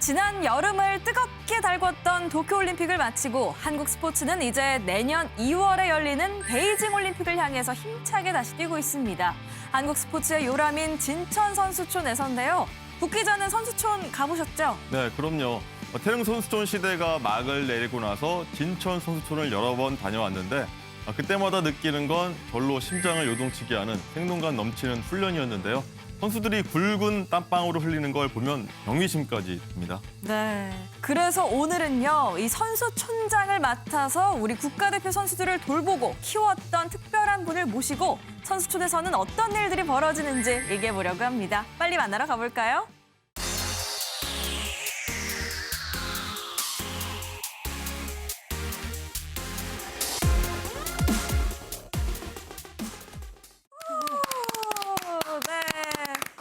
지난 여름을 뜨겁게 달궜던 도쿄올림픽을 마치고 한국 스포츠는 이제 내년 2월에 열리는 베이징 올림픽을 향해서 힘차게 다시 뛰고 있습니다. 한국 스포츠의 요람인 진천 선수촌에서인데요. 붙기 전에 선수촌 가보셨죠? 네, 그럼요. 태릉 선수촌 시대가 막을 내리고 나서 진천 선수촌을 여러 번 다녀왔는데 그때마다 느끼는 건 절로 심장을 요동치게 하는 생동감 넘치는 훈련이었는데요. 선수들이 굵은 땀방울을 흘리는 걸 보면 경외심까지 듭니다. 네. 그래서 오늘은요, 이 선수촌장을 맡아서 우리 국가대표 선수들을 돌보고 키웠던 특별한 분을 모시고 선수촌에서는 어떤 일들이 벌어지는지 얘기해보려고 합니다. 빨리 만나러 가볼까요?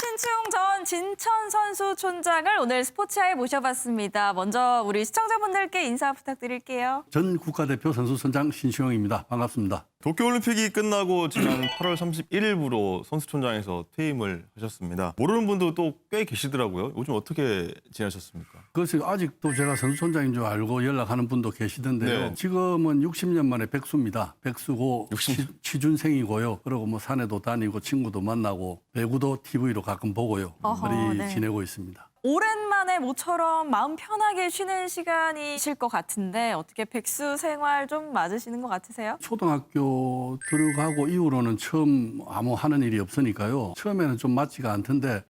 신치용 전 진천 선수촌장을 오늘 스포츠아에 모셔봤습니다. 먼저 우리 시청자분들께 인사 부탁드릴게요. 전 국가대표 선수촌장 신시용입니다. 반갑습니다. 도쿄올림픽이 끝나고 지난 8월 31일부로 선수촌장에서 퇴임을 하셨습니다. 모르는 분도 또 꽤 계시더라고요. 요즘 어떻게 지내셨습니까? 그래서 아직도 제가 선수촌장인 줄 알고 연락하는 분도 계시던데요. 네. 지금은 60년 만에 백수입니다. 백수고 60년. 취준생이고요. 그리고 뭐 산에도 다니고 친구도 만나고 배구도 TV로 가끔 보고요. 어허, 그리 네. 지내고 있습니다. 오랜만에 모처럼 마음 편하게 쉬는 시간이실 것 같은데 어떻게 백수 생활 좀 맞으시는 것 같으세요? 초등학교 들어가고 이후로는 처음 아무 하는 일이 없으니까요. 처음에는 좀 맞지가 않던데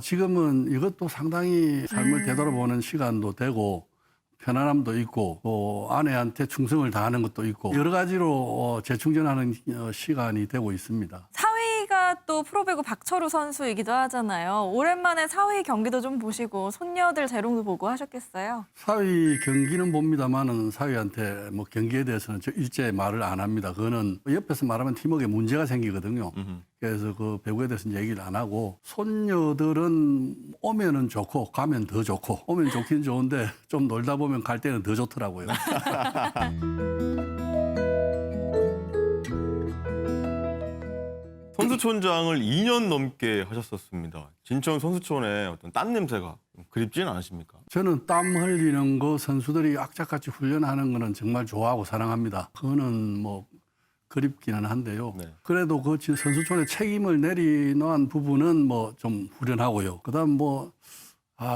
지금은 이것도 상당히 삶을 되돌아보는 시간도 되고 편안함도 있고 또 아내한테 충성을 다하는 것도 있고 여러 가지로 재충전하는 시간이 되고 있습니다. 사위가 또 프로배구 박철우 선수이기도 하잖아요. 오랜만에 사위 경기도 좀 보시고 손녀들 재롱도 보고 하셨겠어요? 사위 경기는 봅니다만은 사위한테 뭐 경기에 대해서는 저 일제 말을 안 합니다. 그거는 옆에서 말하면 팀워크에 문제가 생기거든요. 그래서 그 배구에 대해서는 얘기를 안 하고 손녀들은 오면은 좋고 가면 더 좋고 오면 좋긴 좋은데 좀 놀다 보면 갈 때는 더 좋더라고요. 선수촌장을 2년 넘게 하셨었습니다. 진천 선수촌의 어떤 땀 냄새가 그립지는 않으십니까? 저는 땀 흘리는 거 선수들이 악착같이 훈련하는 거는 정말 좋아하고 사랑합니다. 그거는 뭐 그립기는 한데요. 네. 그래도 그 선수촌에 책임을 내리놓은 부분은 뭐 좀 후련하고요. 그다음 뭐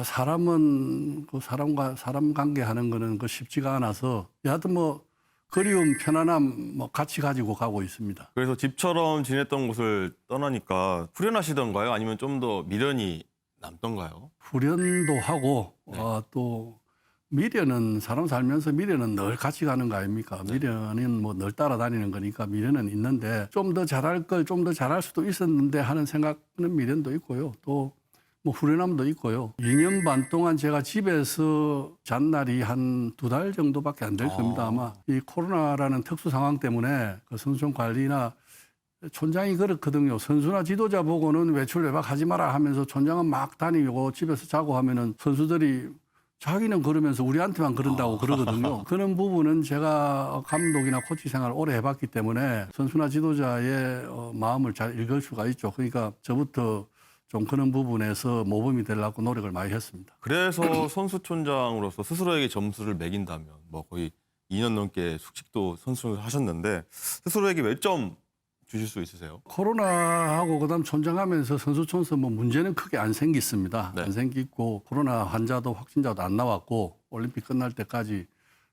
사람은 그 사람과 사람 관계하는 거는 그 쉽지가 않아서 여하튼 뭐 그리움, 편안함 뭐 같이 가지고 가고 있습니다. 그래서 집처럼 지냈던 곳을 떠나니까 후련하시던가요? 아니면 좀 더 미련이 남던가요? 후련도 하고 네. 또 미련은 사람 살면서 미련은 늘 같이 가는 거 아닙니까? 네. 미련은 뭐 늘 따라다니는 거니까 미련은 있는데 좀 더 잘할 걸 좀 더 잘할 수도 있었는데 하는 생각은 미련도 있고요. 또 뭐 후련함도 있고요. 2년 반 동안 제가 집에서 잔 날이 한 2달 정도밖에 안 될 겁니다. 아마 이 코로나라는 특수 상황 때문에 그 선수촌 관리나 촌장이 그렇거든요. 선수나 지도자 보고는 외출 외박하지 마라 하면서 촌장은 막 다니고 집에서 자고 하면은 선수들이 자기는 그러면서 우리한테만 그런다고 그러거든요. 그런 부분은 제가 감독이나 코치 생활을 오래 해봤기 때문에 선수나 지도자의 마음을 잘 읽을 수가 있죠. 그러니까 저부터 좀 그런 부분에서 모범이 되려고 노력을 많이 했습니다. 그래서 선수촌장으로서 스스로에게 점수를 매긴다면 뭐 거의 2년 넘게 숙직도 선수를 하셨는데 스스로에게 몇 점 주실 수 있으세요? 코로나하고 그다음 촌장하면서 선수촌에서 뭐 문제는 크게 안 생겼습니다. 네. 안 생기고 코로나 환자도 확진자도 안 나왔고 올림픽 끝날 때까지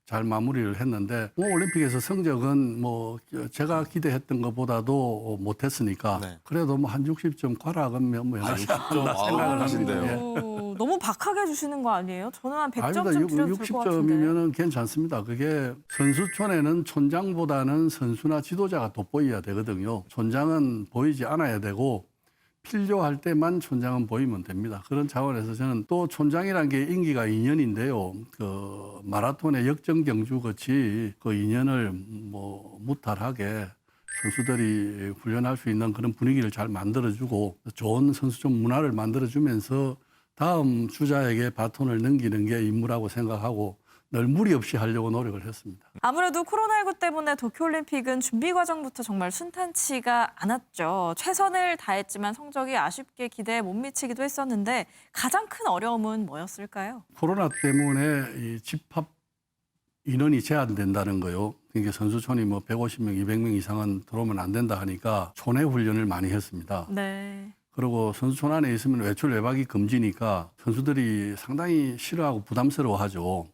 잘 마무리를 했는데 뭐 올림픽에서 성적은 뭐 제가 기대했던 것보다도 못했으니까 네. 그래도 뭐 한 60점 과락은 뭐 60점? 생각을 하신대요. 하시는데 오, 너무 박하게 주시는 거 아니에요? 저는 한 100점 아닙니다. 좀 드려도 될 것 같은데. 60점이면 괜찮습니다. 그게 선수촌에는 촌장보다는 선수나 지도자가 돋보여야 되거든요. 촌장은 보이지 않아야 되고 필요할 때만 촌장은 보이면 됩니다. 그런 차원에서 저는 또 촌장이라는 게 임기가 2년인데요. 그 마라톤의 역전 경주 같이 그 2년을 뭐 무탈하게 선수들이 훈련할 수 있는 그런 분위기를 잘 만들어주고 좋은 선수촌 문화를 만들어주면서 다음 주자에게 바톤을 넘기는 게 임무라고 생각하고 늘 무리 없이 하려고 노력을 했습니다. 아무래도 코로나19 때문에 도쿄올림픽은 준비 과정부터 정말 순탄치가 않았죠. 최선을 다했지만 성적이 아쉽게 기대에 못 미치기도 했었는데 가장 큰 어려움은 뭐였을까요? 코로나 때문에 이 집합 인원이 제한된다는 거요. 그러니까 선수촌이 뭐 150명, 200명 이상은 들어오면 안 된다 하니까 초내 훈련을 많이 했습니다. 네. 그리고 선수촌 안에 있으면 외출 외박이 금지니까 선수들이 상당히 싫어하고 부담스러워하죠.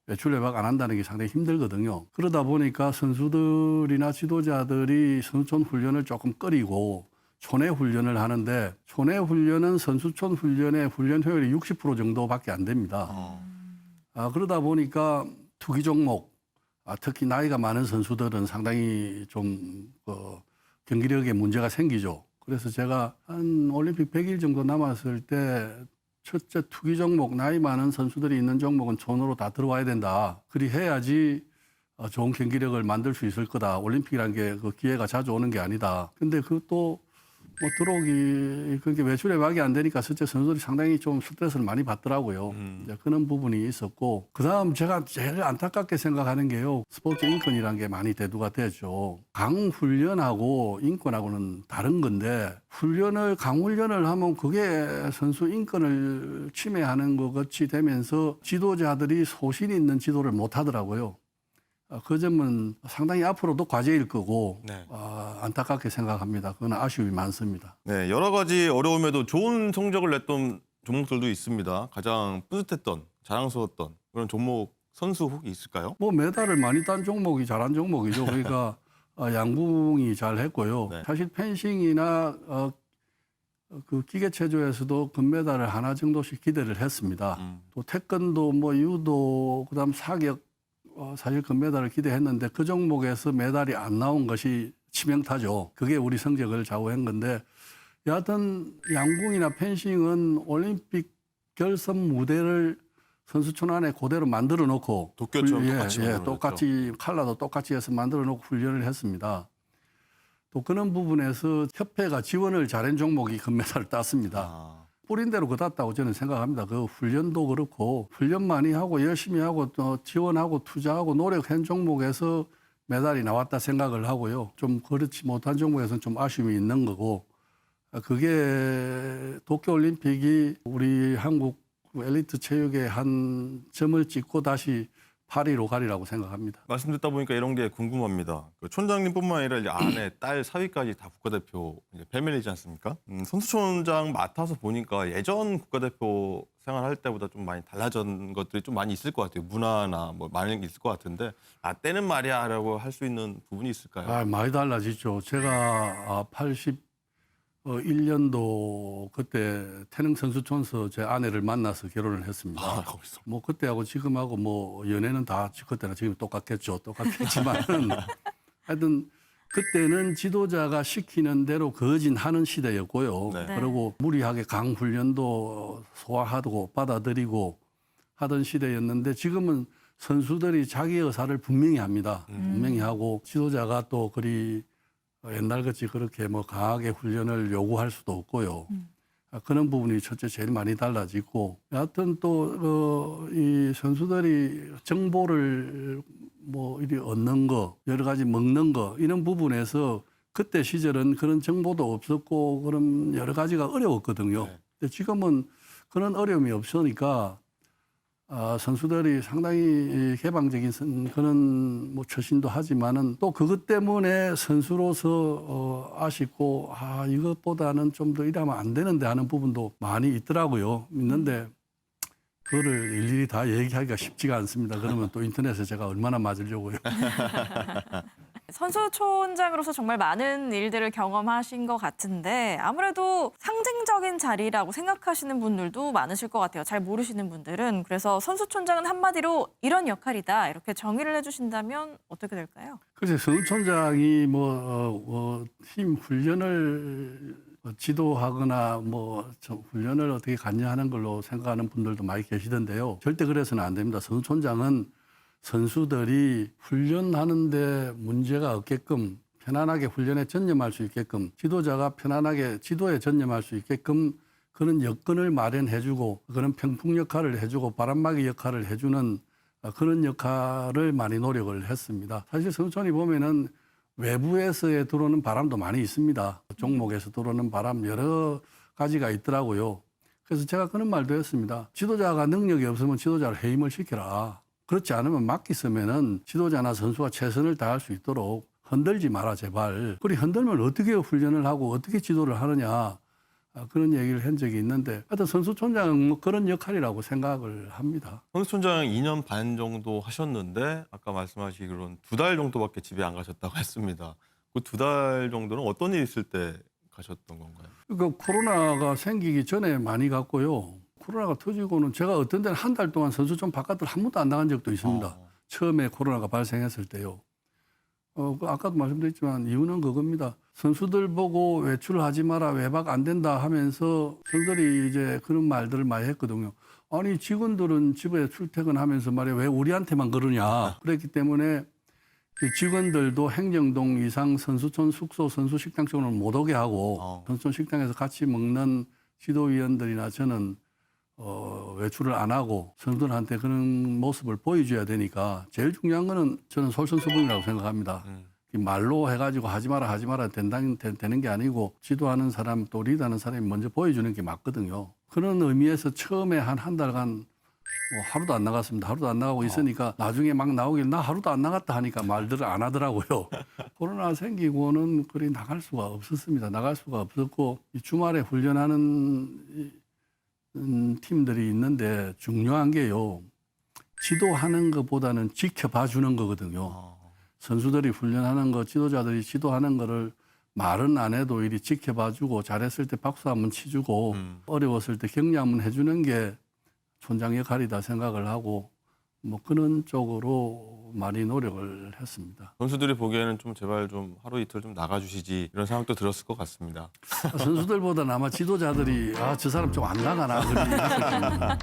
외출 외박 안 한다는 게 상당히 힘들거든요. 그러다 보니까 선수들이나 지도자들이 선수촌 훈련을 조금 꺼리고 초내 훈련을 하는데 초내 훈련은 선수촌 훈련의 훈련 효율이 60% 정도밖에 안 됩니다. 그러다 보니까 투기 종목, 특히 나이가 많은 선수들은 상당히 좀 경기력에 문제가 생기죠. 그래서 제가 한 올림픽 100일 정도 남았을 때 첫째 투기 종목, 나이 많은 선수들이 있는 종목은 촌으로 다 들어와야 된다. 그리 해야지 좋은 경기력을 만들 수 있을 거다. 올림픽이라는 게 그 기회가 자주 오는 게 아니다. 근데 그것도 뭐 들어오기, 그게 외출 외박이 안 되니까 실제 선수들이 상당히 좀 스트레스를 많이 받더라고요. 이제 그런 부분이 있었고, 그 다음 제가 제일 안타깝게 생각하는 게요. 스포츠 인권이라는 게 많이 대두가 되죠. 강훈련하고 인권하고는 다른 건데, 강훈련을 하면 그게 선수 인권을 침해하는 것 같이 되면서 지도자들이 소신 있는 지도를 못 하더라고요. 그 점은 상당히 앞으로도 과제일 거고 네. 안타깝게 생각합니다. 그건 아쉬움이 많습니다. 네, 여러 가지 어려움에도 좋은 성적을 냈던 종목들도 있습니다. 가장 뿌듯했던, 자랑스러웠던 그런 종목 선수 혹 있을까요? 뭐 메달을 많이 딴 종목이 잘한 종목이죠. 그러니까 양궁이 잘했고요. 네. 사실 펜싱이나 그 기계체조에서도 금메달을 하나 정도씩 기대를 했습니다. 또 태권도, 뭐 유도, 그다음 사격 사실 금메달을 기대했는데 그 종목에서 메달이 안 나온 것이 치명타죠. 그게 우리 성적을 좌우한 건데 여하튼 양궁이나 펜싱은 올림픽 결선 무대를 선수촌 안에 그대로 만들어 놓고 도쿄처럼 똑같이 만들어 똑같이 컬러도 똑같이 해서 만들어 놓고 훈련을 했습니다. 또 그런 부분에서 협회가 지원을 잘한 종목이 금메달을 땄습니다. 뿌린 대로 거뒀다고 저는 생각합니다. 그 훈련도 그렇고 훈련 많이 하고 열심히 하고 또 지원하고 투자하고 노력한 종목에서 메달이 나왔다 생각을 하고요. 좀 그렇지 못한 종목에서는 좀 아쉬움이 있는 거고 그게 도쿄올림픽이 우리 한국 엘리트 체육의 한 점을 찍고 다시 파리로 가리라고 생각합니다. 말씀 듣다 보니까 이런 게 궁금합니다. 그 촌장님뿐만 아니라 이제 아내, 딸, 사위까지 다 국가대표 패밀리지 않습니까? 선수촌장 맡아서 보니까 예전 국가대표 생활할 때보다 좀 많이 달라진 것들이 좀 많이 있을 것 같아요. 문화나 뭐 많이 있을 것 같은데 때는 말이야라고 할 수 있는 부분이 있을까요? 많이 달라지죠. 제가 81년도 그때 태릉 선수촌에서 제 아내를 만나서 결혼을 했습니다. 거기서. 뭐 그때하고 지금하고 뭐 연애는 다 그때나 지금 똑같겠죠. 똑같겠지만은 하여튼 그때는 지도자가 시키는 대로 거진하는 시대였고요. 네. 그리고 무리하게 강훈련도 소화하고 받아들이고 하던 시대였는데 지금은 선수들이 자기 의사를 분명히 합니다. 분명히 하고 지도자가 또 그리 옛날같이 그렇게 뭐 강하게 훈련을 요구할 수도 없고요. 그런 부분이 첫째 제일 많이 달라지고 여하튼 또 이 선수들이 정보를 뭐 이리 얻는 거 여러 가지 먹는 거 이런 부분에서 그때 시절은 그런 정보도 없었고 그런 여러 가지가 어려웠거든요. 네. 근데 지금은 그런 어려움이 없으니까 선수들이 상당히 개방적인 그런 뭐 처신도 하지만은 또 그것 때문에 선수로서 아쉽고 이것보다는 좀 더 이러면 안 되는데 하는 부분도 많이 있더라고요. 있는데 그거를 일일이 다 얘기하기가 쉽지가 않습니다. 그러면 또 인터넷에 제가 얼마나 맞으려고요. 선수촌장으로서 정말 많은 일들을 경험하신 것 같은데 아무래도 상징적인 자리라고 생각하시는 분들도 많으실 것 같아요. 잘 모르시는 분들은. 그래서 선수촌장은 한마디로 이런 역할이다 이렇게 정의를 해주신다면 어떻게 될까요? 글쎄 선수촌장이 팀 훈련을 지도하거나 훈련을 어떻게 관여하는 걸로 생각하는 분들도 많이 계시던데요. 절대 그래서는 안 됩니다. 선수촌장은 선수들이 훈련하는데 문제가 없게끔 편안하게 훈련에 전념할 수 있게끔 지도자가 편안하게 지도에 전념할 수 있게끔 그런 여건을 마련해주고 그런 평풍 역할을 해주고 바람막이 역할을 해주는 그런 역할을 많이 노력을 했습니다. 사실 선수촌이 보면은 외부에서의 들어오는 바람도 많이 있습니다. 종목에서 들어오는 바람 여러 가지가 있더라고요. 그래서 제가 그런 말도 했습니다. 지도자가 능력이 없으면 지도자를 해임을 시켜라. 그렇지 않으면 맡기으면은 지도자나 선수가 최선을 다할 수 있도록 흔들지 마라 제발. 그리 흔들면 어떻게 훈련을 하고 어떻게 지도를 하느냐 그런 얘기를 한 적이 있는데 하여튼 선수촌장은 뭐 그런 역할이라고 생각을 합니다. 선수촌장 2년 반 정도 하셨는데 아까 말씀하시기로는 2달 정도밖에 집에 안 가셨다고 했습니다. 그 2달 정도는 어떤 일이 있을 때 가셨던 건가요? 그러니까 코로나가 생기기 전에 많이 갔고요. 코로나가 터지고는 제가 어떤 데는 한 달 동안 선수촌 바깥을 한 번도 안 나간 적도 있습니다. 처음에 코로나가 발생했을 때요. 아까도 말씀드렸지만 이유는 그겁니다. 선수들 보고 외출하지 마라, 외박 안 된다 하면서 선수들이 이제 그런 말들을 많이 했거든요. 아니 직원들은 집에 출퇴근하면서 말이야 왜 우리한테만 그러냐. 그랬기 때문에 그 직원들도 행정동 이상 선수촌 숙소, 선수 식당 쪽으로는 못 오게 하고 선수촌 식당에서 같이 먹는 지도위원들이나 저는 외출을 안 하고 선수들한테 그런 모습을 보여줘야 되니까 제일 중요한 거는 저는 솔선수범이라고 생각합니다. 말로 해가지고 하지 마라 되는 게 아니고 지도하는 사람 또 리드하는 사람이 먼저 보여주는 게 맞거든요. 그런 의미에서 처음에 한 달간 하루도 안 나갔습니다. 하루도 안 나가고 있으니까 나중에 막 나오길 나 하루도 안 나갔다 하니까 말들을 안 하더라고요. 코로나 생기고는 그리 나갈 수가 없었습니다. 나갈 수가 없었고 이 주말에 훈련하는 팀들이 있는데 중요한 게요. 지도하는 것보다는 지켜봐 주는 거거든요. 선수들이 훈련하는 거, 지도자들이 지도하는 거를 말은 안 해도 이리 지켜봐 주고 잘했을 때 박수 한번 치주고 어려웠을 때 격려 한번 해주는 게 촌장 역할이다 생각을 하고 뭐 그런 쪽으로 많이 노력을 했습니다. 선수들이 보기에는 좀 제발 좀 하루 이틀 좀 나가주시지 이런 생각도 들었을 것 같습니다. 선수들보다는 아마 지도자들이 저 사람 좀 안 나가나 그런